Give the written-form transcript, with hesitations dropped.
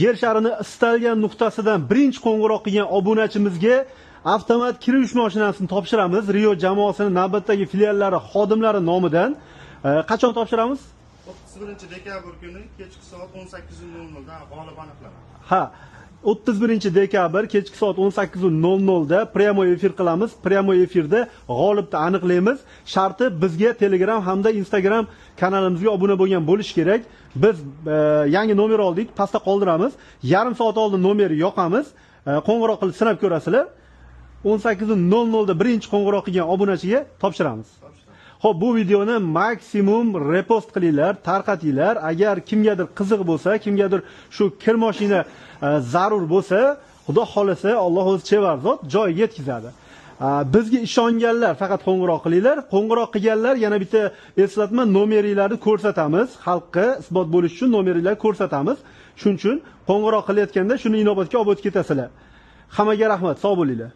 yer sharini istalgan nuqtasidan birinchi qo'ng'iroq qilgan obunachimizga avtomat kir yuvish mashinasini topshiramiz. Rio jamoasining navbatdagi filiallari xodimlari nomidan. Qachon topshiramiz? 31-dekabr kuni kechki soat 18:00 da g'olib aniqlanadi. Ha, 31-dekabr kechki soat 18:00 da pryamoy efir qilamiz. Pryamoy efirda g'olibni aniqlaymiz. Sharti bizga Telegram hamda Instagram kanalimizga obuna bo'lgan bo'lish kerak. Biz yangi nomer oldik, pastda qoldiramiz. Yarim soat oldin nomerni yoqamiz. Qo'ng'iroq qilib sinab ko'rasizlar. 18:00 da birinchi qo'ng'iroq qilgan obunachiga topshiramiz. Xo'p, bu videoni maksimum repost qilinglar, tarqatinglar. Agar kimgadir qiziq bo'lsa, kimgadir shu kir mashina zarur bo'lsa, Xudo xolasa Alloh o'zi chevar zot joyiga yetkazadi. Bizga ishonganlar faqat qo'ng'iroq qilinglar. Qo'ng'iroq qilganlar yana bitta eslatma, nomeringlarni ko'rsatamiz. Xalqqa isbot bo'lish uchun nomeringlarni ko'rsatamiz. Shuning uchun qo'ng'iroq qilayotganda shuni inobatga olib o'tib ketasizlar. Hammaga rahmat, sog' bo'linglar.